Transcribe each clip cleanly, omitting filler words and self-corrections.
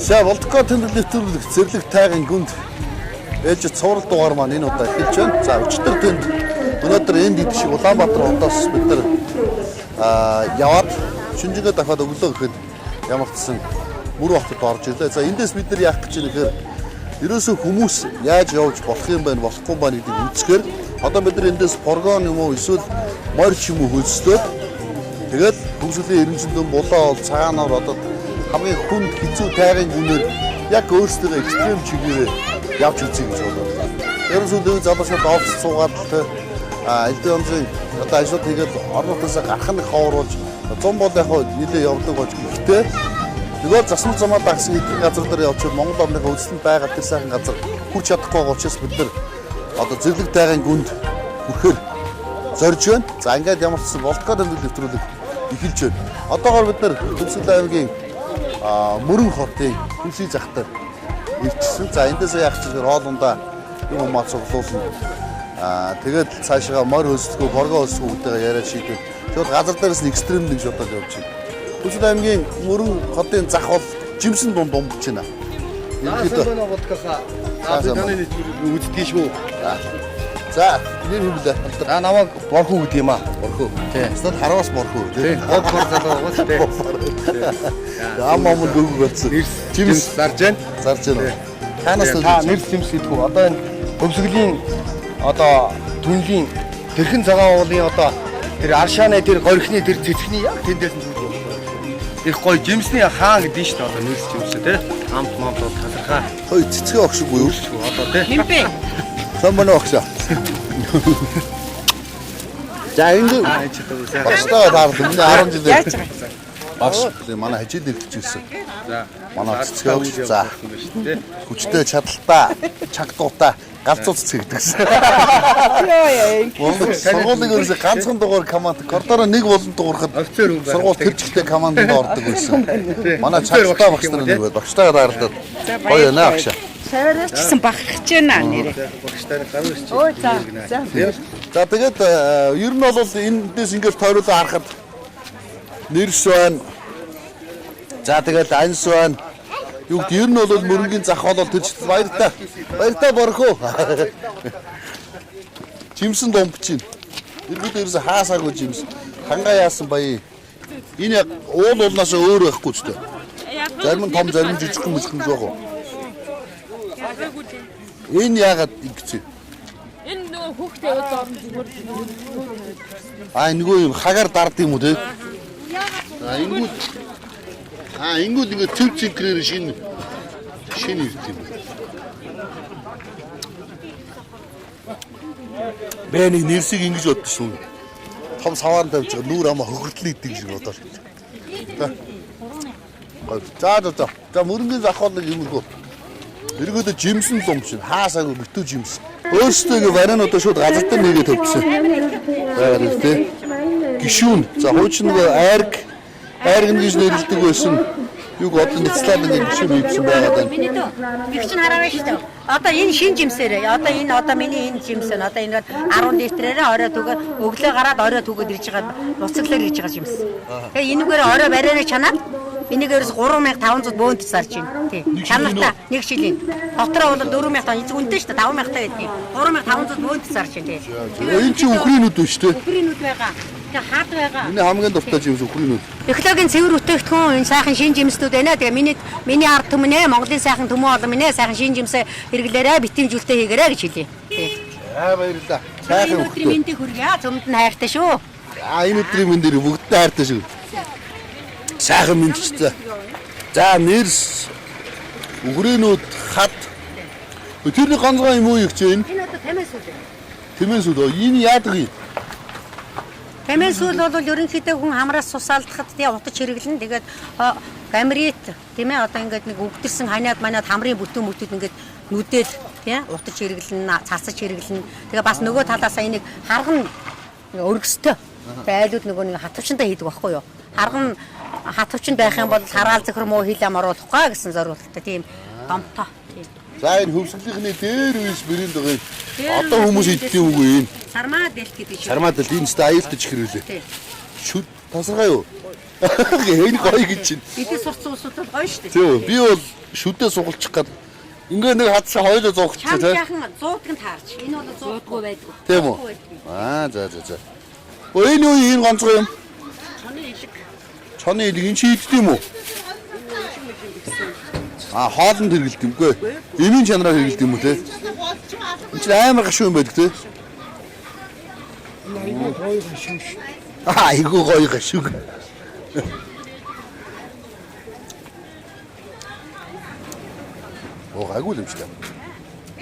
За болдгоо тэмдэглэл нэвтрүүлэх зэрлэг тайгын гүнд ээж цуврал дугаар маань энэ удаа эхэлж байна. За өчтөр тэнд өнөөдөр энд идэх шиг Улаанбаатар хотоос бид нар яваад шинжгээ дахиад өглөө гэхэд ямар ч мөр хотод орж ирлээ. За эндээс бид нар яах гэж байна гэхээр ерөөсөө хүмүүс яаж явж болох юм байна, болохгүй байна гэдгийг үзэхээр одоо бид нар эндээс прогон юм уу эсвэл морь юм уу хөлслөө тэгээд хөвсөлийн эренцэндэн булаа бол цагаанаар одоо хамгийн хүнд хэцүү тайгын гүнээр яг өөрсдөө экстрем чигээр явж үзье гэж бодлоо. Ерөнхийдөө залуучууд офс суугаад элдэн онцгийн одоо ажил хийгээд орнотоос гарах нь ховруулж 100 бол яг нэлээ явдаг болж гэхдээ нөгөө засмал замаа дагсан эдгээр газар дээр явж Монгол орныхоо өсөлтөнд байгаа тэр сайхан газар хүрч чадахгүй байгаа учраас бид нар одоо зэрлэг тайгын гүнд хүрэхээр зорж байна. За ингээд ямар ч болдгоо тэмдэглэл нэвтрүүлэг эхэлж байна. Одоогоор бид нар Хөвсгөл аймгийн мөрөн хотын хүнсий захтар ирчихсэн. За эндээс яах гэж хоолундаа юм маа цуглуулна. Тэгээд цаашаа морь хөлсөлгөө, боргоо хөлсөлгөө үедээ яриад шийдвэр. Тэгээд газар дээрээс нь экстрем нэг шатаад явж байна. Хөвсгөл аймгийн мөрөн хотын зах бол жимсэн дундж байна. Ерөнхийдөө бодгохоо таны үздэг шүү. За, нэр хүлээ. Намайг борхуу гэдэг юм аа. Борхуу. Тийм. Стад хараас борхуу. Тийм. Гол залуу гоостэй. Амаа мөн дүүг болсон. Жимс зарж байна. Зарж байна. Танаас нэр жимс гэдэггүй. Одоо энэ Хөвсгөлийн одоо түнлийн тэрхэн цагаан уулын одоо тэр аршааны тэр горхины тэр цэцгний яг тэндээс нь зүйл байна. Их гоё жимсний хаан гэдэг нь шүү дээ одоо нэр жимсээ тий. Амт мамт талархаа. Хой цэцгээ огшгүй юу? Одоо тий. Хэмбэ. Самбана огшоо. За энэ багштайгаа таард миний 10 жил Яаж байгаа юм? багш манай хажил ирж ирсэн. За манай цэцгээ огш за хүчтэй чадaltaа чагдуутай галзуу цэцэг гэдэгсэн. Яа. Сургуулийн ерөөсө ганцхан дугаар команд кордороо нэг болон дуурахад сургууль төрчихтэй командд ордог байсан. Манай чадaltaа багш нар нэг байл багштайгаа таарлаад гоё наа агш. Саварч гэсэн бахархаж байна нэрээ. багштай гаруй ирчих. Өө за. За тэгээд ер нь бол эндээс ингээд тойруулаа харахад нэрс байна. За тэгээд анс байна. Юу гэдэг ер нь бол мөрөнгийн зах хоолол тэр чигт баяртай. Баяртай борхоо. Жимсэн домбч чинь. Иргэд ерөөсө хаасаагүй жимс. Хангаа яасан баяа. Энэ яг уул уулнаас өөр байхгүй ч дээ. Зарим нь том зарим жижиг юм жоох уу. Энэ яагаад ингэж вэ? Энэ нөгөө хүүхдээ удаа зүгээр. Нөгөө юм хагаар дард юм уу те? Ингүүд ингээд төв цэнкрээр шинэ ирд юм. Бэ нэг нэрсийг ингэж боддоо шүү. Том саваар тавьж байгаа нүүр амаа хөхөртлөө идэг шиг бодоо. За мөрөнгийн зах хоол нэг юмргөө. Эргөөдөө жимсэн лум чинь хаасаагүй битүү жимс. Өөрсдөө вариануудаа шууд газар дээр нэгээ тавьчихсан. Баяр тий. Гишүүн. За хуучин нөгөө айрг гэж нэрлэдэг байсан. Юг одоо нэцлээд нэг гишүүн хийсэн байгаа даа. Миний дөө. Их чинь хараа шүү дээ. Одоо энэ шин жимсээрээ. Одоо миний энэ жимс нь одоо энэ 10 литрээрээ орой түгээ өглөө гараад орой түгээд ирж байгаа буцаглаар ирж байгаа жимс. Тэгээ энэгээр орой барианаа чанаад энийгээрс 3500 бөөнд зарж байна. Тий. Чанартай нэг шилийн. Дотроо бол 4000 эцэг үнэтэй шүү дээ 5000 байдаг. 3500 бөөнд зарж байна тий. Энэ чинь үхрийнүүд үү шүү дээ. Үхрийнүүд байгаа. Тэгээ хаад байгаа. Энэ хамгийн дуртай жимс үхрийнүүд. Экологийн цэвэр бүтээгдэхүүн энэ сайхан шин жимсүүд байна. Тэгээ миний ард түмнээ Монголын сайхан түмэн болон миний сайхан шин жимсээ хэрэглээрэй, битэмжүүлэлтээ хийгээрэй гэж хэлье. Тий. Баярлалаа. Сайхан өдрийн мэндийг хүргье. Цөмд нь хайртай шүү. Энэ өдрийн мэндийг бүгдээ хайртай шүү. Сайхан мэдчихсэн. За нэрс үгрийнүүд хад тэрний ганцхан юм уу их чинь? Энэ одоо тамиас үл. Тэмээс үү? Энэ яадаг юм? Тамиас үл бол ерөнхийдөө хүн хамраас цус алдахад тий утаж хэрэглэн тэгээд гамрит тийм ээ одоо ингээд нэг өгдөрсөн ханиад манад хамрын бүтүүд ингээд нүдэл тий утаж хэрэглэн цацаж хэрэглэн тэгээ бас нөгөө талаасаа энийг харган өргөстэй байлууд нөгөө нэг хатвчтай хийдэг байхгүй юу? Харган хатвчнд байх юм бол хараал зөхөр муу хилэм оруулахгүй гэсэн зорилготой тийм домтой тийм. За энэ хөвсгөлийнхний дээр үеэс брэнд байгаа. Одоо хүмүүс идэх юм уу энэ? Сармаа дэлт гэдэг шиг. Сармаа дэлт энэ ч аюултай чихрүүлээ. Тийм. Шүд тасаргаа юу? Энэ гоё гэж чинь. Эдийн сурцсан улсуудад гоё шүү дээ. Зөв. Би бол шүдээ сугалчих гээд ингээ нэг хадсан хоёулаа зоогч Чам тий. яхан зуудаг нь таарч. Энэ бол зуудаггүй байдаг. Тийм үү? Аа за. Энэ юу энэ ганцхан юм? Чоны илэг. Чоны илэг энэ чи идэх юм уу? Аа хоолнд хэрэгэлт юмгүй. Эмийн чанараар хэрэгэлт юм уу те? Энэ чи амар гашуун байдаг те? Айгуу гоё гашуун. Оо гайгүй юм шиг.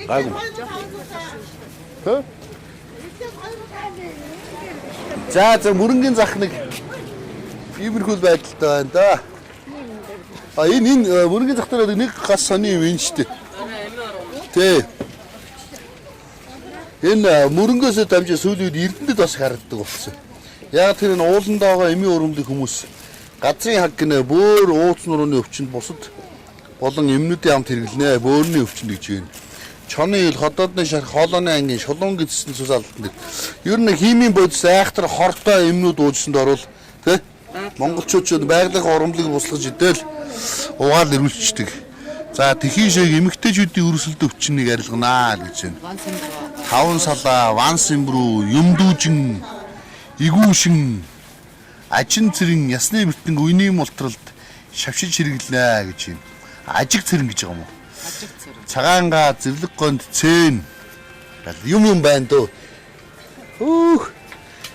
Гайгүй. Хэ? За мөрөнгийн зах нэг иймэрхүү байдалтай байна да. А энэ мөрөнгийн зах дээр нэг гас сони юм энэ шүү дээ. Тий. Энэ мөрөнгөөс дамжиж сүүлийн үед Эрдэнэтэд бас харагддаг болсон. Яг тэр энэ ууландаа байгаа эмийн ургамлын хүмүүс газрын хаг гинэ бөөр ууц нурууны өвчнөд бусад болон эмнүүдийн хамт хэрэглэнэ. Бөөрийн өвчнөд гэж байна. Чоны ил, ходоодны шарх, хоолойны ангийн, шулуун гэдсэн цус алдсан. Ер нь химийн бодис айхтар хортой эмнүүд уужсанд орвол тий монголчууд байгалийн ургамлыг буслаж идэл угаал ирүүлчихдэг. За тэхийн шиг эмэгтэйчүүдийн өрсөлд өвчнийг арилганаа гэж байна. Таван салаа, ван симбрүү, юмдүүжин, игүүшин, ачин цэрэн, ясны бэртэн үений мултралд шавшиж хэрэглэнэ гэж байна. Ажиг цэрэн гэж байгаа юм уу? Ажиг цэрэн. Цагаанга, зэрлэг гонд, цэн. Юм байна дөө. Хөөх.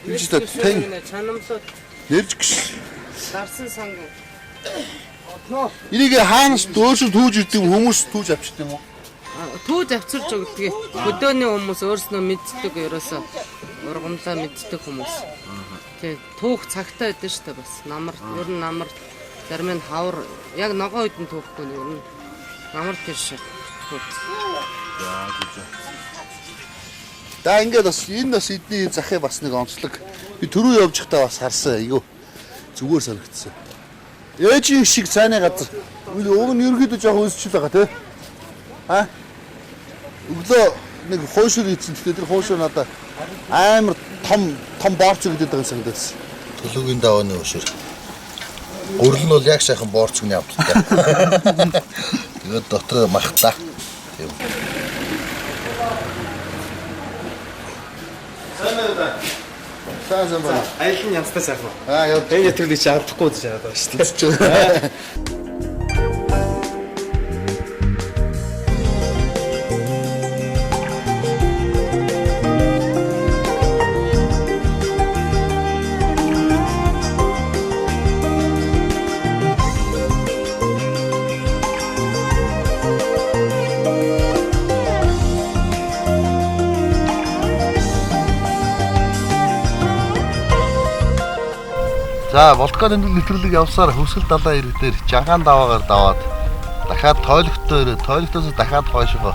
Юу ч тань. Чанамсууд Нэрж гш. дарсан санг. Энийг хаанаас дөөсөд түүж ирдэг хүмүүс түүж авчдаг юм уу? Түүж авчирч өгдөг. Хөдөөний хүмүүс өөрснөө мэддэг ерөөсөө ургамлаа мэддэг хүмүүс. Тэгээ түүх цагтаа байдсан шүү дээ бас. Намар ер нь намар зарим нь хавар яг ногоон үед нь түүхгүй нь ер нь намар тэр шиг. За ингээд бас энэ бас эдний захыг бас нэг онцлог. Би түрүү явж байхдаа бас харсан. Айгу зүгээр санагдсан. Ээжийн шиг цайны газар. Уг нь ерөөдөө жоох өсчихл байгаа тий. Аа? Өглөө нэг хойшор ийцэн тэгэхээр тэр хойшор надаа амар том борц өгдөг байгаа санагдсан. Төлөвгийн давааны хойшор. Гурил нь бол яг сайхан борц гэнэ авдаг. Тэгээд дотор махтаа. Тийм. Сайн байна. Аялын янзтай сайхан. Яа. Энэ төрлийг чи авахгүй гэж яриад байгаа шүү дээ. За Волкан тэмдэглэл нэвтрүүлэг явсаар Хөвсгөл далайн ирэг дээр жангаан даваагаар даваад дахиад тойлогтоо ирээ тойлогтоос дахиад хойшоо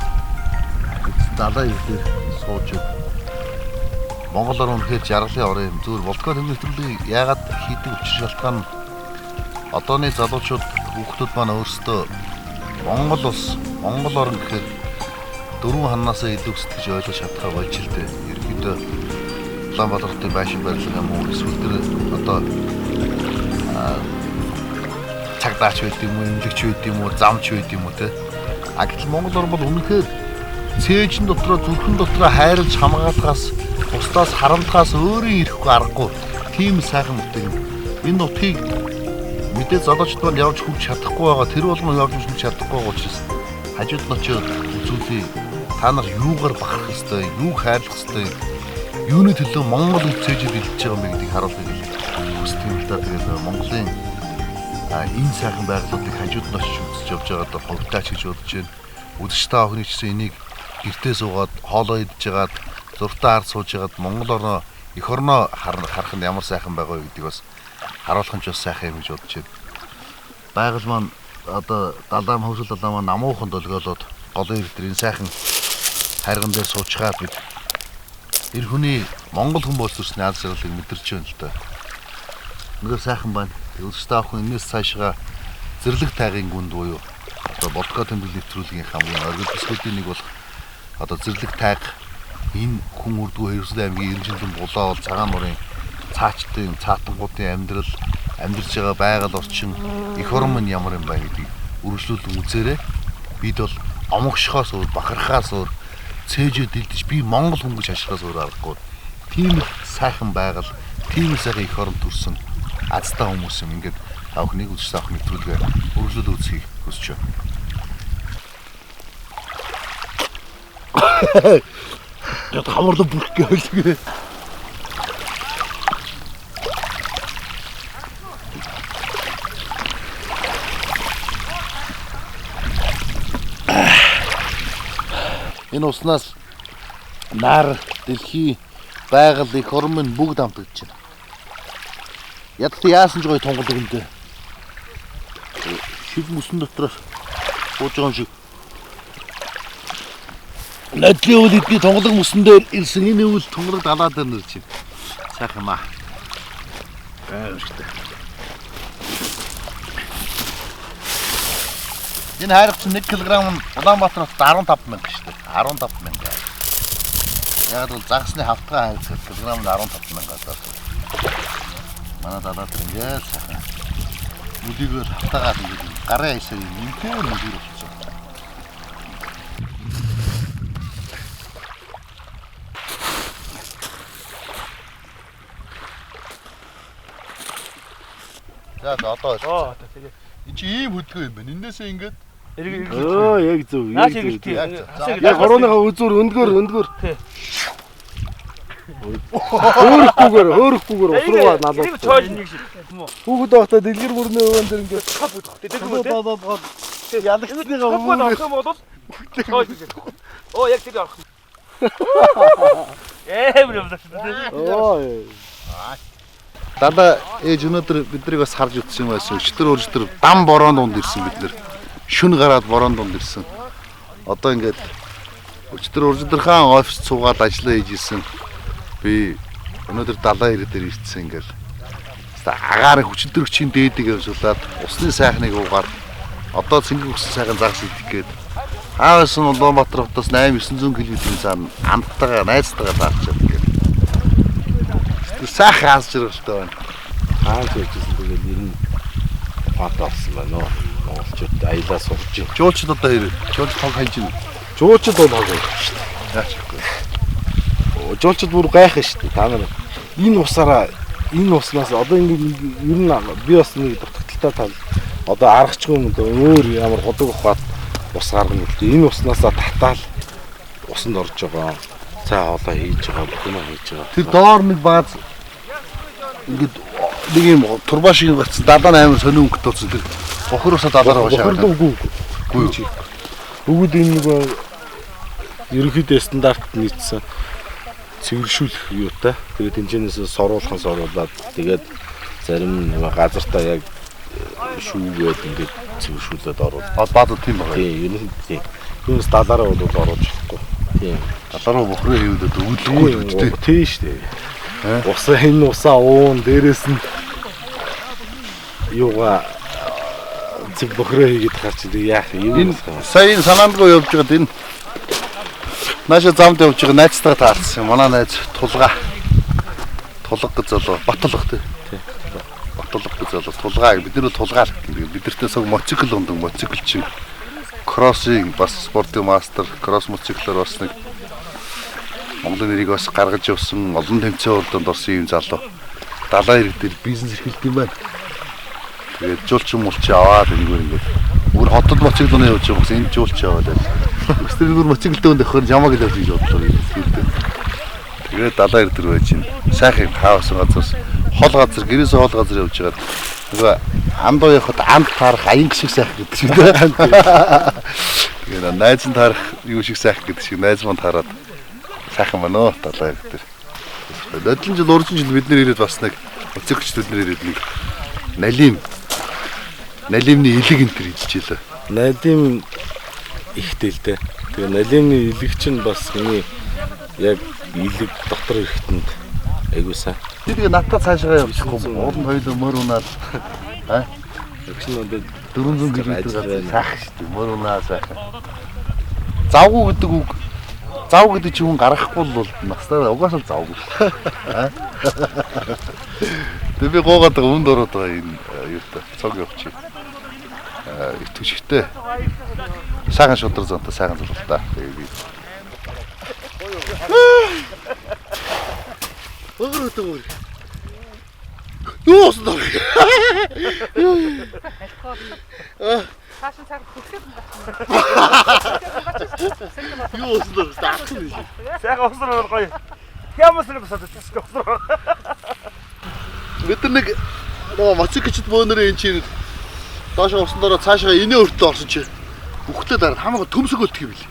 далайн ирэг дээр сууж Монгол орн үнэхээр жаргалын орн юм. Зүгээр Волкан тэмдэглэл нэвтрүүлгийг яагаад хийдэг учир шалтгаан нь одооны залуучууд хүүхдүүд маань өөрсдөө Монгол улс Монгол орн гэхээр дөрвөн ханаасаа илүү гэж ойлгож чадхаа болж л дээ. Ерөнхийдөө Улаанбаатарын байшин барилга юм уу эсвэл тэр одоо цагдаач байд юм уу, эмнэлэгч байд юм уу, замч байд юм уу те. А гэтэл Монгол орн бол үнэхээр цээжин дотроо зүрхэн дотроо хайрлаж хамгаалахаас бусдаас харамдахаас өөрийн ирэхгүй аргагүй тийм сайхан бүтээн. Энэ нутгийг мэдээ залуучууд маань явж хүрч чадахгүй байгаа. Тэр болгон явж хүрч чадахгүй байгаа учраас хажууд нь очиод үзүүлээ. Та нар юугаар бахарх ёстой, юуг хайрлах ёстой, юуны төлөө Монгол цээжид илж байгаа юм гэдгийг харуулъя гэж хүсдэг юм л да. Тэгээд Монголын энэ сайхан байгалуудыг хажууд нь очиж үзэж явж байгаад хөвтаач гэж бодож байна. Үдэштэй охины ч гэсэн энийг гэртээ суугаад хоолоо идж жагаад зуртаа ард сууж жагаад Монгол орноо эх орноо харах нь ямар сайхан байгаа вэ гэдгийг бас харуулах нь ч бас сайхан юм гэж бодож байна. Байгаль маань одоо далайн хөвсөл далайн маань намуухан долгиолоод голын ирэг дээр энэ сайхан харган дээр суучгаад бид эр хүний Монгол хүн болсны аз жаргалыг мэдэрч байна л да. Нэг сайхан байна. Өсөлтөө охин энэс цаашгаа зэрлэг тайгын гүнд буюу одоо Волкан тэмдэглэл нэвтрүүлгийн хамгийн оргил төсвүүдийн нэг болох одоо зэрлэг тайг энэ хүн үрдгүү Хэвсэл аймгийн Ирмжиндэн булаа бол цагаан нурын цаачдын цаатангуудын амьдрал амьдарч байгаа байгаль орчин эх орон минь ямар юм бэ гэдгийг үргэлжлүүлэн үзээрэй. Бид бол омогшхоос өөр, бахархаас өөр, цээжээ дэлдэж би Монгол хүн гэж ашиглахаас өөр аргагүй. Тийм л сайхан байгаль, тийм л сайхан эх орон төрсөн азтай хүмүүс юм. Ингээд авах нэг үзэж авах нэвтрүүлгээ үргэлжлүүлэн үзхийг хүсэж байна. Яг хамарлан бүрх гэлээ. Энэ уснаас нар, дэлхий, байгаль, эх орон минь бүгд хамтагдж байна. Ядд яасан ч гоё тунгалаг юм дээ. Шив мөсөн дотроос бууж байгаа юм шиг. Надлын үйл эдний тунгалаг мөсөн дээр ирсэн энэ үйл тунгалаг далаа дээр нэрч байна. Сайхан юм аа. Гайвшигтай. Энэ хайрч 1 кг Улаанбаатар хотод 15 мянга шүү дээ. 15 мянга. Яг л загасны хавтгай хайрч килограмм 15 мянга болоо. Манай далаад ингээд сайхан. Үлийгээр хавтаагаад ингээд гарын айсаар нэмтэй нүдэр болчихсон. За одоо тэгээ. Энд чи ийм хөдөлгөөн юм байна. Эндээсээ ингээд Оо яг зөв. Наач ирэлтий. Яг хорооныхаа үзүүр өндгөр. Хөөрөхгүйгээр уургаа налуу. Энэ чойж нэг шиг. Хүүхэд байхдаа дэлгэр бүрний өвөн дээр ингээд ялагчныгаа авах юм бол чойж нэг. Оо яг тэр авах. Эмэр юм байна. оо Дада ээж өнөөдөр биднийг бас харж утсан юм байсан. Өчтөр дам борон донд ирсэн бид нэр. Шүн гараад борон донд ирсэн. Одоо ингээд өчтөр хаан офис цугаад ажиллаа хийж исэн. Би өнөөдөр далаа ирээд ирсэн ингээл. Агаар хүчнэтэрэгчийн дээдийг явуулаад усны сайхныг уугаад одоо цэнгэг өссөн сайхан загас идэх гээд аавсан Улаанбаатар хотоос 8-900 км-ийн цаана амттайгаа найзтайгаа зарч явдаг. Сайхан аз жаргалтай байна. хаан хийжсэн тэгээд ер нь фат авсан байна уу. Монголчууд аялаа суулж байна. Жуулчд одоо ирээ. Жуулч тог ханж байна. Жуулчд бол хог байна шүү дээ. Яачгүй. Жуулчд бүр гайхах шүү дээ. Та нар энэ усаараа энэ уснаас одоо ингэ ер нь би бас нэг дутагдaltaй тал одоо аргачлгүй юм дөө өөр ямар годог ухаад ус гаргана гэдэг. Энэ уснаасаа татаал усанд орж байгаа. Цай хоолой хийж байгаа, бүхэн хийж байгаа. Тэр доор нэг бааз ингээд нэг юм турбаа шиг гарцсан далаа амар сонин өнгөт тооцсон тэр бохор усаа далаараа шахаад. Үгүй. Бүгд энэ нэг ерөнхийдөө стандарт нийцсэн цэвэршүүлэх юутай. Тэгээд тэнцэнээс соруулаад тэгээд зарим газартаа яг шүүгээд ингээд цэвэршүүлээд оруулаад. Баазууд тийм байгаа. Тийм, ерөнхийдөө. Түүнээс далаараа бол оруулж чадахгүй. Тийм. Далаараа бохроо хийвдээд өвлөхгүй үстэй. Тийм шүү дээ. Усаа энэ усаа уун дээрээс нь юугаа цэг бохроо хийгээд гарч ирээ яах юм. Сая энэ санаандгүй явж байгаад энэ нааша замд явж байгаа найзтайгаа таарсан. Манай найз тулга гэж залуу Батулга тий. Батулга гэж залуу тулгаа бид нэр тулгаа л гэдэг. Бидэртээ сог моцикл ундаг моциклчин кроссинг бас спортын мастер кросс моциклоор бас нэг Монголын нэрийг бас гаргаж явсан олон тэмцээн урданд орсон юм залуу. Далаа ирэх дээр бизнес эрхэлт юм байна. Тэгээд жуулчин мулч аваад ингээд өөр хотод моциклоны явж байгаа гэсэн энэ жуулч аваад байна. Өстөргөр моциклтэй өнд өхөр ямаг л явж бодлоо. Тэгээд далаа ирэх дээр байж чинь сайхан хаасан газраас хол газар гэрээсээ хол газар явж байгаад нөгөө андуу явахад анд таарах аян шиг сайхан гэдэг шиг байна. Тэгээд найз нь таарах юу шиг сайхан гэдэг шиг найз маань таараад сайхан байна оо далаа ирэх дээр. Нодлон жил уржин жил бид нэр ирээд бас нэг моциклчдод нэр ирээд нэг налимны илэг энэ төр хэлжээ. Налим ихтэй л дээ. Тэгээ налимны илэг чинь бас миний яг илэг дотор ирэхтэнд айгуу сайн. Тэгээ надад цаашаа явчихгүй. Уулын хоёул мөр унаад Өгсөн одоо 400 км сайхан шүү дээ. Мөр унаа сайхан. Завгүй гэдэг үг зав гэдэг чи хүн гаргахгүй бол настай угаасаа зав. Тэг би гоогаад байгаа үнд ороод байгаа энэ юутай цог явчих. Итгэжтэй. Сайхан шудраг зонтой сайхан зурвалтай. Тэгээ би. Өгөөдөө. Юу усна. Хаашаа цаг хөтлөд юм байна. Юу усна таах юм шиг. Сайхан усрал гоё. Ямасраа басаад тэсгэх усрал. Бид нэг нөгөө мотоциклчд бөөнөрөө эн чинь доошоо уснараа цаашаа инээ өртөө орсон чи бүхтээ дараа хамаагүй төмсгөлдөх юм бил.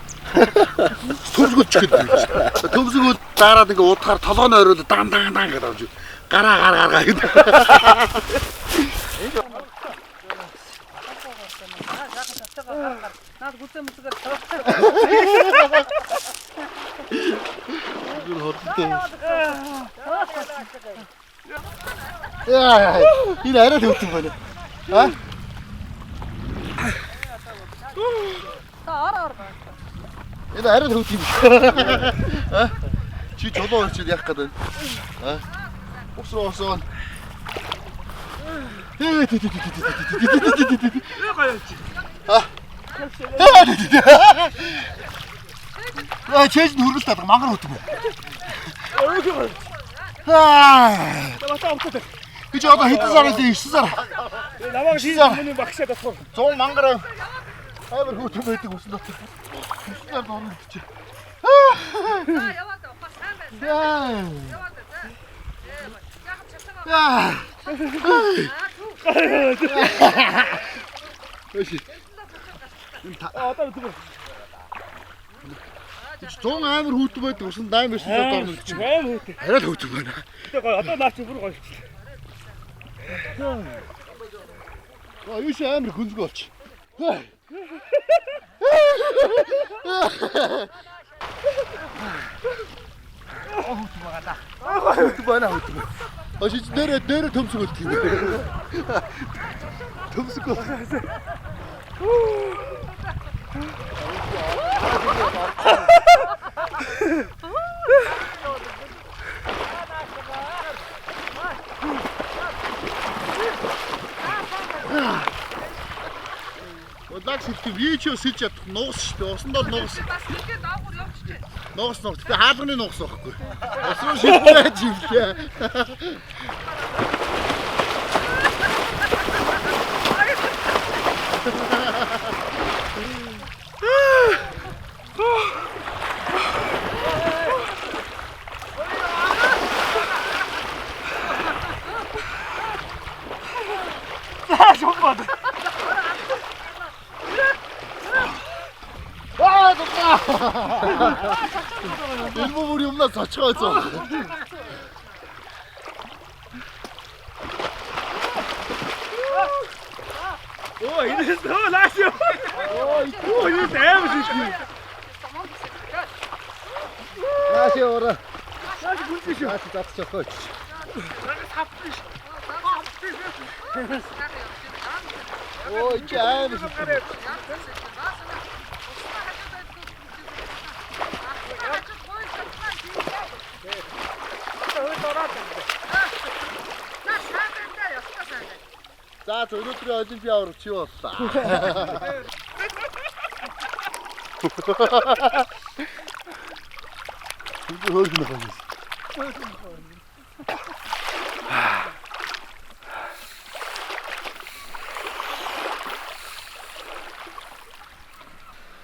Төмсгөлчих гэдэг. Төмсгөл дараад ингээ удахаар толгойн ойроод дан гэдэг авч гараа гэдэг. Наад гүтэн мөсгөр тоо. Гүр хоттой. Яа, энэ арай төвтөн байна. Аа? Энэ арай төвтөн юм. Аа? Чи чулуу орчил яах гээд байна? Аа? Усроо осон. Аа, чэж нүрэл таа мангар хөтөг. Гэж одоо хэдэн сараас 9 сар. Намайг хийх багшаа тасгал. 100 мангар амар хөтөг байдаг усан дот. 9 сар дөрөв чи. Яваад бас сайн байна. Яа. Өши. Одоо үгүй. 100 амар хөтөг байдаг усан 8 9 сар дөрөв чи. Аим хөтөг. Арай л хөтөг байна. Тэгээ одоо наач бүр гоё. Юу ч амар хүнзэг болч. Хөтөг байна хөтөг. Ашиж дээр төмсгөлт юм. Төмсгөл. Одаг сэлтив вичөө сэлж ядах нуус шүү дээ. Усандаа нуус. Бас ингээд доогуур явчихжээ. Нуус. Тэгээ хаалганы нуус байхгүй. Усруу шилбэрэж ивлээ. 일본 우리 엄마 자체가있어. Оо, энэ тоо лааш юу. Оо, энэ дэм шиг. 다시 오라. Наач гүнзгий шүү. 다시 잡수셔. 오, 이게 아야지. 자, 저 이것들이 올림피아로 치웠다. 이거 어디 나가겠어?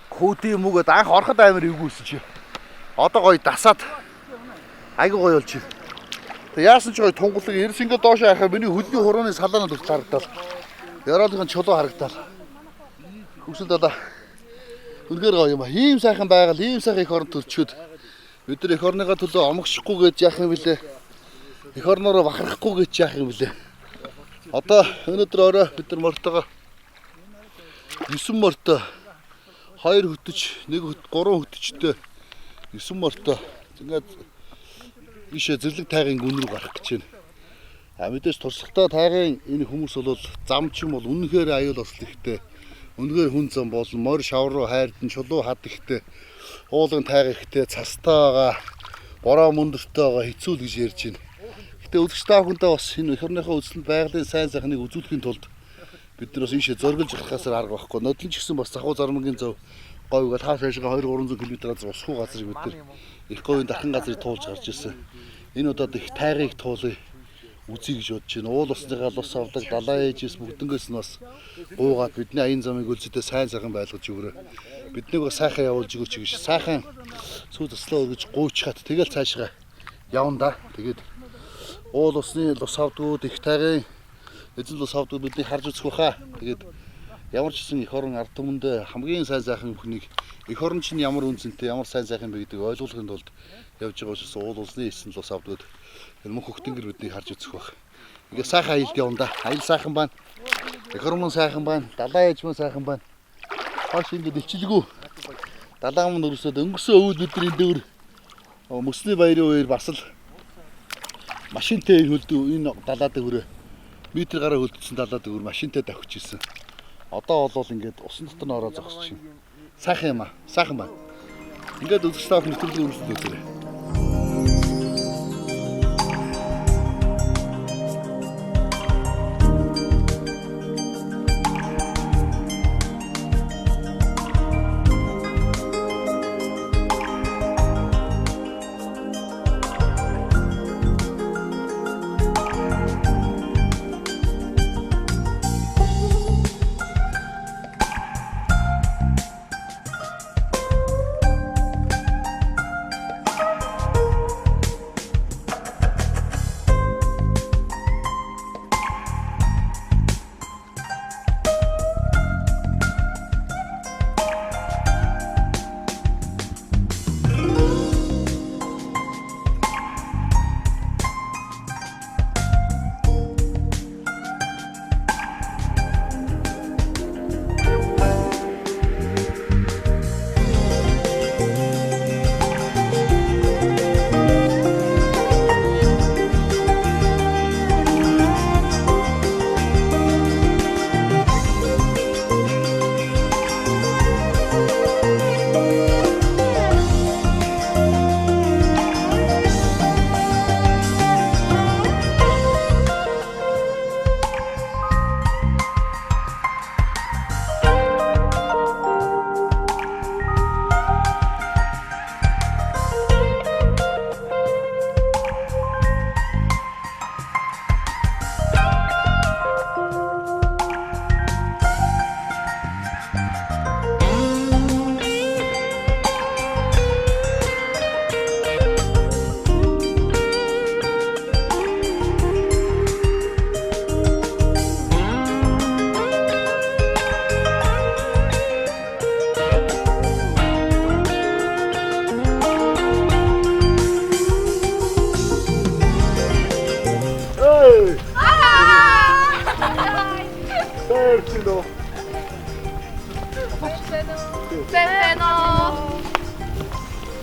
Хөөдөө мөгөд анх ороход амар эвгүйсэн чи. Одоо гоё дасаад айгуу гоё болчих. Тэг яасан ч гоё тунгалаг эрс ингээд доош харахаа миний хөдний хурууны салаанад урт харагдал. Яроолын чулуу харагдал. Хүсэлд одоо үнээр гоё юм ба. Ийм сайхан байгаль, ийм сайхан их орон төрчөөд бид нар их орныгаа төлөө омгшихгүй гэж яах юм бэлээ. Их орноороо бахархгүй гэж яах юм бэлээ. Одоо өнөөдөр орой бид нар мортогоо 9 мортой 2 хөтөч, 1 3 хөтөчтэй 9 мортой. Ингээд бишээ зэрлэг тайгын гүн рүү гарах гэж байна. А мэдээж туршлагатай тайгын энэ хүмүүс бол зам ч юм бол үнэхээр аюул ослт ихтэй Үнэхээр хүн зам болон морь шавар руу хайрдан чулуу хад ихтэй уулын тайга ихтэй цастайгаа бороо мөндөртөйгаа хэцүү л гэж ярьж байна. Гэтэ үзэгч та бүхэндээ бас энэ эх орныхоо үзлэнд байгалийн сайн сайхныг үзүүлэхийн тулд бид нар бас ийшээ зориглож явахаас арга байхгүй. Нодлон ч гэсэн бас Захуу Зармангийн зов говьг хааш хаашгаа 200-300 км-аас усхуу газрыг бид нар их говийн дархан газрыг туулж гарч ирсэн. Энэ удаад их тайгыг туулъя үзье гэж бодож байна. Уул усныгаа лус авдаг далайн ээжээс бүгднгээс нь бас гуугаад бидний аян замыг үлзэдээ сайн сайхан байлгаж өгөрөө. Биднийг бас сайхан явуулж өгөөч гэж сайхан сүү туслаа өргөж гуйчхад тэгэл цаашгаа явна да. Тэгээд уул усны лус авдгууд их тайгын эзэн лус авдгууд бидний харж үзэх баха. Тэгээд ямар ч гэсэн эх орон ард түмэнд хамгийн сайн сайхан бүхнийг эх орон чинь ямар үнцэнтэй ямар сайн сайхан бэ гэдгийг ойлгуулахын тулд явж байгаа учраас уул усны эзэн лус авдгууд энэ мөнх хөхтөнгөр биднийг харж үзэх байх. Ингээ сайхан аялд явна да. Аял сайхан байна. Эх орон сайхан байна. Далайн ээж мөн сайхан байна. Хаш ингэ дэвчилгүү. Далайн мөн өрсөд өнгөрсөн өвөл бидний дөр мөсний баярын үеэр бас л машинтай хөлдөө энэ далаад өрөө метр гараа хөлдсөн далаад өр машинтай давхиж ирсэн. Одоо болвол ингээд усан дотор нь ороо зогсож байна. Сайхан юм аа. Сайхан байна. Ингээд үзэж таах нэвтрүүлэг өрсөд үзээрэй.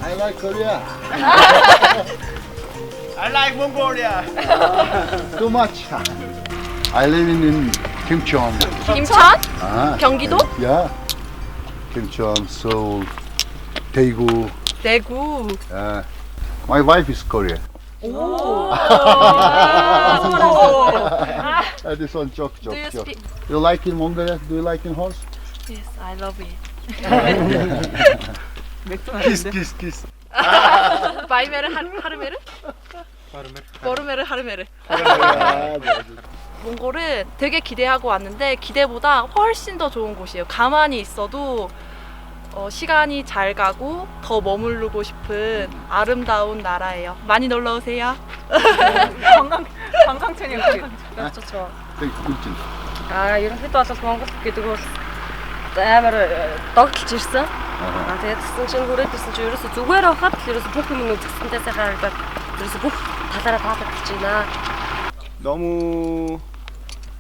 I like Korea. I like Mongolia. Too much. I live in Kimcheon. 김천? Ah, 경기도? yeah. Kimcheon, Seoul, Daegu. 대구. My wife is Korean. This one joke. Do you speak? You like in Mongolia? Do you like in horse? Yes, I love it. Kiss. 바이메르 하르메르? 버르메르 하르메르. 몽골은 되게 기대하고 왔는데 기대보다 훨씬 더 좋은 곳이에요. 가만히 있어도 시간이 잘 가고 더 머무르고 싶은 아름다운 나라예요. 많이 놀러 오세요. 관광촌이요. 좋죠. Thank you. ерөнхийдөө бол Монгол гэдэг бол амар догтлж ирсэн. Тэгээд тэгсэн чинь хүрээд ирсэн чинь ерөөсө зүгээр байхад л ерөөсө бүх юм үзэсгэлэнтэй сайхан харагдаад ерөөсө бүх талаараа таалагдчихж байна. 너무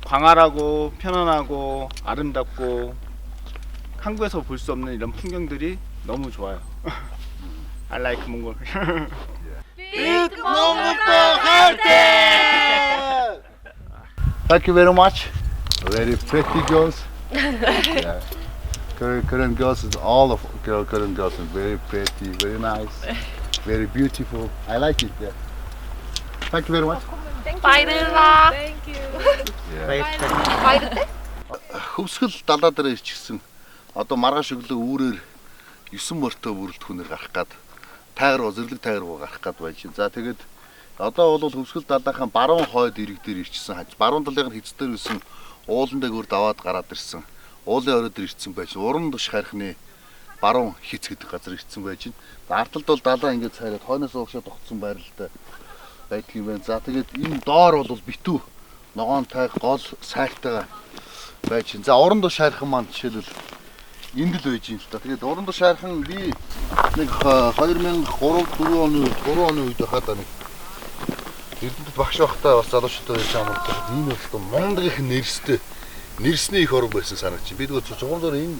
광활하고 편안하고 아름답고 한국에서 볼 수 없는 이런 풍경들이 너무 좋아요. I like Mongol. Big Mongol Thank you very much. Very pretty girls. Yeah. Korean girls, all of Korean girls are very pretty, very nice, very beautiful. I like it. Yeah. Thank you very much. 바이들라. Хөвсгөл далаа дээр ирчихсэн. Одоо маргааш өглөө үүрээр 9 морьтой бүрэлдэхүүнээр гарах гад тайгар зэрлэг тайгар гарах гад байж. За тэгээд одоо бол хөвсгөл далаахан баруун хойд ирэг дээр ирчихсэн. Баруун талын хэцдэр үсэн уулан дээгүүр даваад гараад ирсэн. Уулын оройд ирсэн байж. Уран туш харихны баруун хиц гэдэг газар ирсэн байж. Арталд бол далаа ингээд цайраад хойноос уушаа тогтсон байралтай байдаг юм байна. За тэгээд энэ доор бол битүү ногоон тайг гол сайтайгаа байж. За уран туш харих маань жишээлбэл энд л байж юм л та. Тэгээд уран туш харих би нэг 2003 4 оны үед хаад нэг Эрдэнэт багш байхдаа бас залуучуудтай байж амардаг. Энэ бол мундаг их нэрсний их орог байсан санагч. Би тэгвэл чухамдаар энэ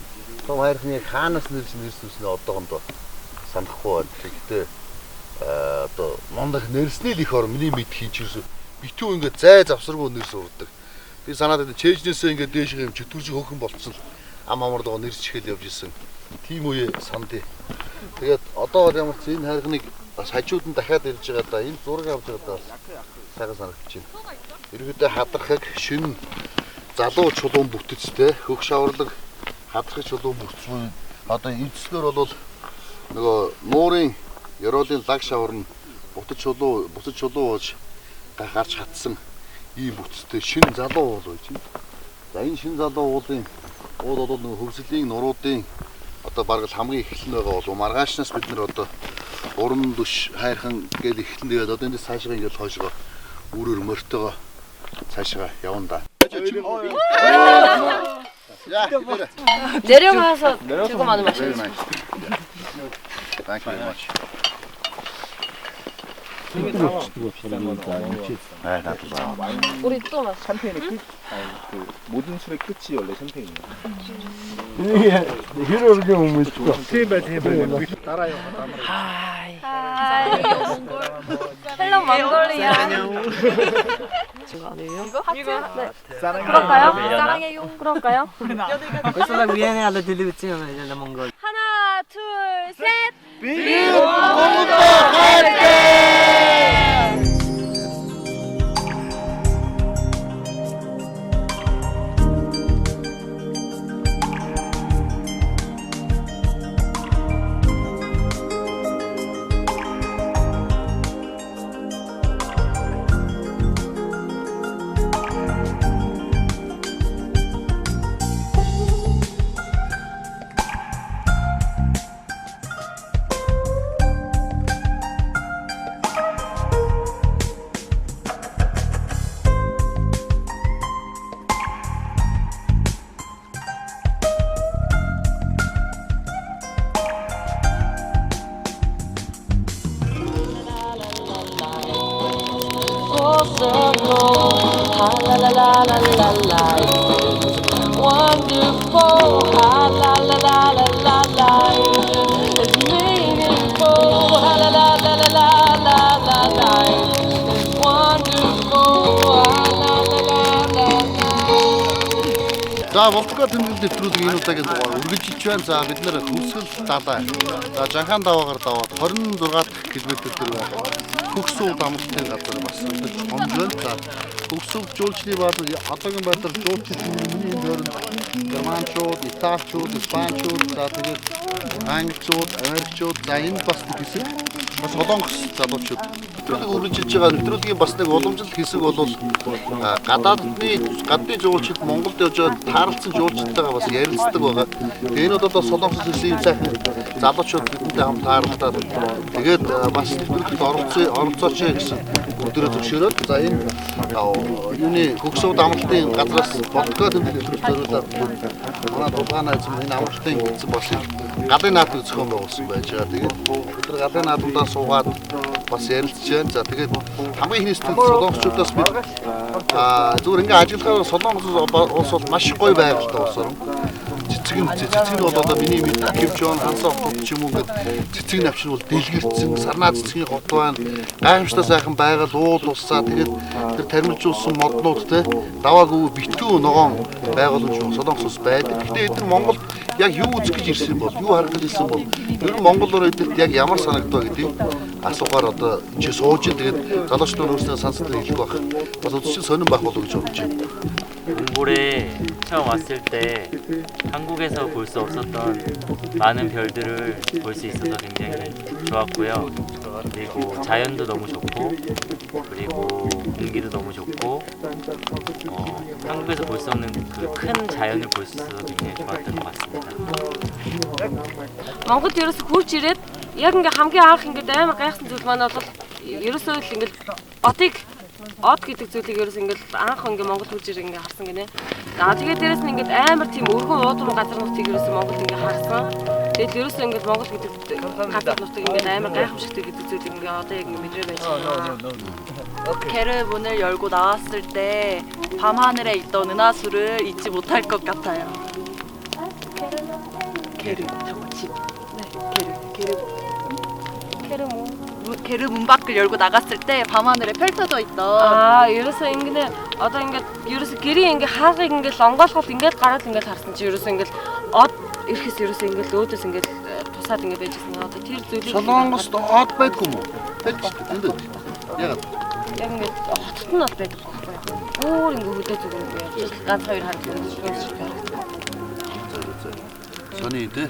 том хайрхны хаанаас нэрсэн одоогондоо санахгүй байна. Гэхдээ одоо мундаг нэрсний их орог миний мэд хийж ирсэн. Битүү ингээд зай завсаргүй нэрс урддаг. Би санаад байна чэйжнээсээ ингээд дээш юм чөтгөржи хөөхөн болцсон. Ам амардгаа нэрс чихэл явж исэн. Тийм үе сандээ. Тэгээд одоо ямар ч энэ хайрхныг бас хажууд нь дахиад ирж байгаа да. Энэ зураг авч байгаа да. Сайхан санагдаж байна. Иргэдээ хадрахыг шинэ залуу чулуун бүтэцтэй хөх шаварлаг хадрах чулуун бүрцгүй. Одоо эвслэр бол нөгөө нуурын ёроолын лаг шавар нь бутад чулуу ууж гарч хатсан ийм бүтэцтэй шинэ залуу уул байж байна. За энэ шинэ залуу уулын уул бол нөгөө хөвслийн нуруудын одоо бараг хамгийн эхлэн байгаа бол маргаашнаас бид нар одоо уран туш хайрхан гээд эхлэн тэгээд одоо эндээс цаашгаа ингээд хойшоо үүрээр мөртөөгөө цаашгаа явна да. 내려가서 조금 안 마셔요. Thank you very much. 우리 또 마셔. 샴페인의 끝, 그 모든 술의 끝이 원래 샴페인이에요. 하이. 헬로 몽골리아. 이거 아니에요? 이거 하트? 네. 그럴까요? 사랑해요. 그럴까요? 하나, 둘, 셋. Wonderful, ha la la la la la la. It's meaningful, ha la la la la la la la. It's wonderful, ha la la la la la. За Волгоград тэмдэглэл нэвтрүүлэг энэ удаагийн дугаар үргэлжилж байна. За бид нэр хөвсгөл далай. За Жанхан даваагаар даваад 26 дахь километр дээр байгаа. Хөгсөв дамлалтын газар бас хомжол. За хөгсөв жуулчны бааз одоогийн байдлаар жуулчид миний дөрөнд германчууд, италичууд, испанчууд, за тэгээд англичууд, америкчууд, за энэ бас нэг хэсэг бас солонгос залуучууд үргэлжилж байгаа нэвтрүүлгийн бас нэг уламжлалт хэсэг бол гадны жуулчид Монголд явж байгаа таарлцсан жуулчдтайгаа бас ярилцдаг байгаа. Энэ одоо солонгос хэсгийн сайхан залуучууд бидэнтэй хамт тааралдаад тэгээд бас нэвтрүүлэгт оролцооч гэсэн өдрөө зөвшөөрөөд за энэ юуны хөгсөв амралтын газраас Волгоград тэмдэглэл зориулаад манай дулгаанаа эзэм энэ амралтын эзэм бас гадны наадмын зохион байгуулсан байж байгаа. Тэгээд бид нар гадны наадмаа суугаад бас ярилцж байна. За тэгээд хамгийн ихнээс солонгосчуудаас бид зүгээр ингээ ажиллахаар солонгос улс бол маш гоё байгальтай улс орн. цэцэг нь бол одоо миний мэддэг Кимчон хансах ч юм уу ингээд цэцэг навчин бол дэлгэрсэн сарнаа цэцгийн хот байна. Гайхамшигтай сайхан байгаль уул уссаа тэгээд тэр тармилжуулсан моднууд те даваагүй битгүү ногоон байгууламж Солонгосоос байдаг. Гэтэ эдгээр Монгол яг юу үзэх гэж ирсэн бол юу харах гэж ирсэн бол ер нь монголоор эдгэрт яг ямар санагдав гэдгийг асуухаар одоо энэ чи сууж тэгээд залуучууд өөрсдөө санснаар хэлэх байх. Бас өдөржин сонирн байх болов гэж бодож байна. 몽골에 처음 왔을 때 한국에서 볼 수 없었던 많은 별들을 볼 수 있어서 굉장히 좋았고요. 그리고 자연도 너무 좋고 그리고 공기도 너무 좋고 한국에서 볼 수 없는 그 큰 자연을 볼 수 있어서 굉장히 좋았던 것 같습니다. Монгол ерөөс хурж ирээд яг ингээ хамгийн анх ингээ амар гайхсан зүйл маань бол ерөөсөө л ингээ од гэдэг зүйлийг ерөөс ингээ анх ингээ Монгол хурж ирээ ингээ харсан гинэ. За тэгээд дээрэс нь ингээ амар тийм өргөн уудам газар нутгийг ерөөсөө Монгол ингээ харсан. Тэгэл ерөөсөө ингээ Монгол гэдэг газар нутгийг ингээ амар гайхамшигтай гэдэг зүйлийг ингээ одоо яг ингээ мэдрээ байж байна. 개를 문을 열고 나왔을 때 밤하늘에 있던 은하수를 잊지 못할 것 같아요. 개르 저거 집. 네, 개르 뭐. 개르 문 밖을 열고 나갔을 때 밤하늘에 펼쳐져 있던. 아, ерөөсөө ингээ одоо ингээ ерөөсөө гэрийн ингээ хаагыг ингээ онгойлгол ингээ гараад ингээ харсан чи ерөөсөө ингээ од ирэхээс ерөөсөө ингээ өөдөөс ингээ тусаад ингээ байжсэн. Одоо тэр зүйлийг Солонгост од байдгүй юм уу? Байж шүү дээ. Ягаад? яг ингээ хотод нь бол байдаг байхгүй. Өөр ингээ хөдөө зүг ингээ ганц хоёр харагдаж байна. Сони тэ.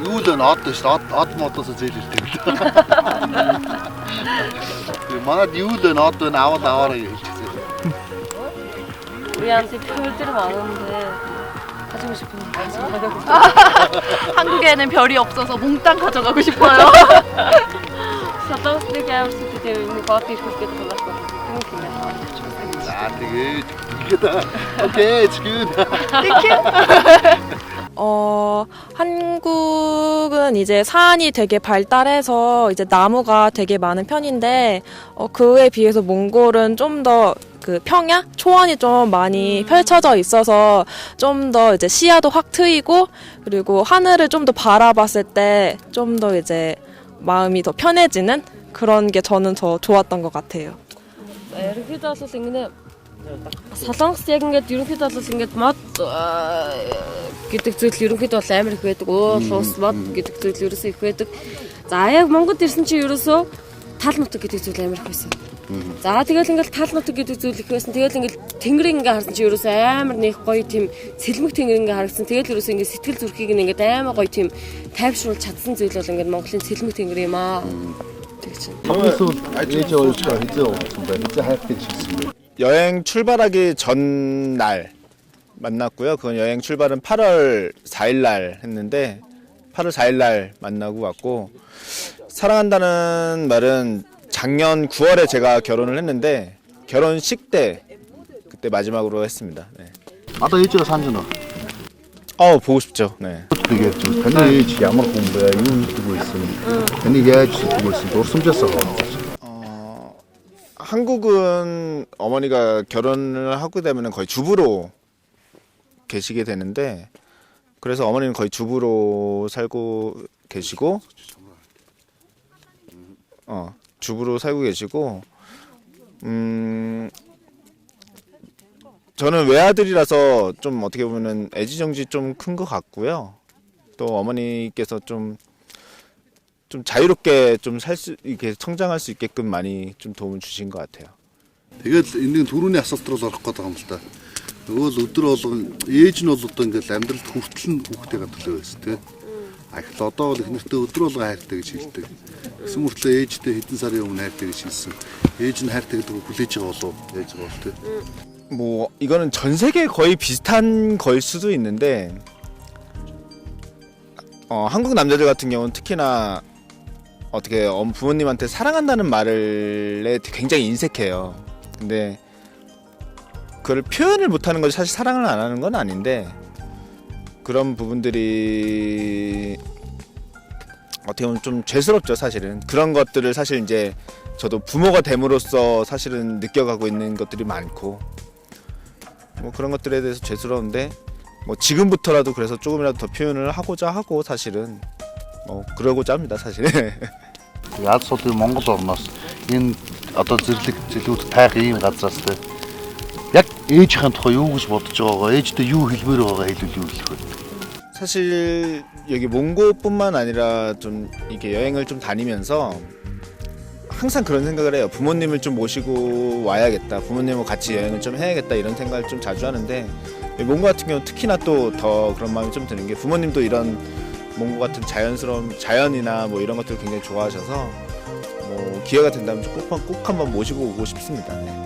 Юу л наад шүү дээ. Од модоос зээлэлтэй. Манад юу л наад байна аваараа хэлчихсэн. 우리한테 별들이 많은데 가지고 싶은 한국에는 별이 없어서 몽땅 가져가고 싶어요. Солонгос нэг амар сэтгэл юм бод их хүсгээд байна. За тэгээд окей, good. 한국은 이제 사안이 되게 발달해서 이제 나무가 되게 많은 편인데 그에 비해서 몽골은 좀 더 그 평야 초원이 좀 많이 펼쳐져 있어서 좀 더 이제 시야도 확 트이고 그리고 하늘을 좀 더 바라봤을 때 좀 더 이제 마음이 더 편해지는 그런 게 저는 더 좋았던 것 같아요. ерөнхийдөө бол ингэ Солонгос яг ингээд ерөнхийдөө бол ингээд мод гэдэг зүйл ерөнхийдөө бол амар их байдаг. Уул ус мод гэдэг зүйл ерөөсөө их байдаг. За яг Монгод ирсэн чинь ерөөсөө тал нутаг гэдэг зүйл амар их байсан. За тэгэл ингээд тал нутаг гэдэг зүйл их байсан. Тэгэл ингээд тэнгэрийг ингээд харсан чинь ерөөсөө амар нэг гоё тийм сэлмэг тэнгэр ингээд харагдсан. Тэгэл ерөөсөө ингээд сэтгэл зүрхийг ингээд амар гоё тийм тайвшруулж чадсан зүйл бол ингээд Монголын сэлмэг тэнгэр юм аа. 여행 출발하기 전날 만났고요. 그건 여행 출발은 8월 4일 날 했는데 8월 4일 날 만나고 왔고 사랑한다는 말은 작년 9월에 제가 결혼을 했는데 결혼식 때 그때 마지막으로 했습니다. 네. Одоо ээжээ санаж байна. 보고 싶죠. 네. Тэгээд таны ээж ямар хүн бэ? Юу хийдэг байсан? Таны яаж хийдэг байсан? дурсамжаасаа 한국은 어머니가 결혼을 하고 되면 거의 주부로 계시게 되는데 그래서 어머니는 거의 주부로 살고 계시고 주부로 살고 계시고 저는 외아들이라서 좀 어떻게 보면은 애지정지 좀 큰 것 같고요. 또 어머니께서 좀 자유롭게 좀 살 수 이렇게 성장할 수 있게끔 많이 좀 도움을 주신 것 같아요. Тэгээд энэ түрүүний асуулт руу орох гээд байгаа юм л да. Нөгөө л өдөр болгон ээж нь бол одоо ингээд амьдралд хүртэл хүүхдтэйгээ төлөө байсан тий. Ахил одоо бол их нэртээ өдөр болгон хайртай гэж хэлдэг. Гэсэн мөртлөө ээжтэй хэдэн сарын өмнө хайртай гэж хэлсэн. Ээж нь хайртай гэдэг үг хүлээж байгаа болов ээж байгаа бол тий. 뭐 이거는 전 세계 거의 비슷한 거일 수도 있는데 한국 남자들 같은 경우는 특히나 어떻게 부모님한테 사랑한다는 말에 굉장히 인색해요. 근데 그걸 표현을 못하는 것이 사실 사랑을 안 하는 건 아닌데 그런 부분들이 어떻게 보면 좀 죄스럽죠. 사실은 그런 것들을 사실 이제 저도 부모가 됨으로써 사실은 느껴가고 있는 것들이 많고 뭐 그런 것들에 대해서 죄스러운데 뭐 지금부터라도 그래서 조금이라도 더 표현을 하고자 하고 사실은 그러고자 합니다 사실. Яадсуудын Монгол орноос энэ одоо зэрлэг зүйлүүд тайх ийм газраас те яг ээжийн тухай юу гэж бодож байгаагаа ээжтэй юу хэлмээр байгаагаа хэлвэл юу хэлэх вэ? 사실 여기 몽고뿐만 아니라 좀 이렇게 여행을 좀 다니면서 항상 그런 생각을 해요. 부모님을 좀 모시고 와야겠다. 부모님과 같이 여행을 좀 해야겠다 이런 생각을 좀 자주 하는데 몽고 같은 경우 특히나 또 더 그런 마음이 좀 드는 게 부모님도 이런 몽고 같은 자연이나 뭐 이런 것들을 굉장히 좋아하셔서 뭐 기회가 된다면 꼭 한번 모시고 오고 싶습니다. 네.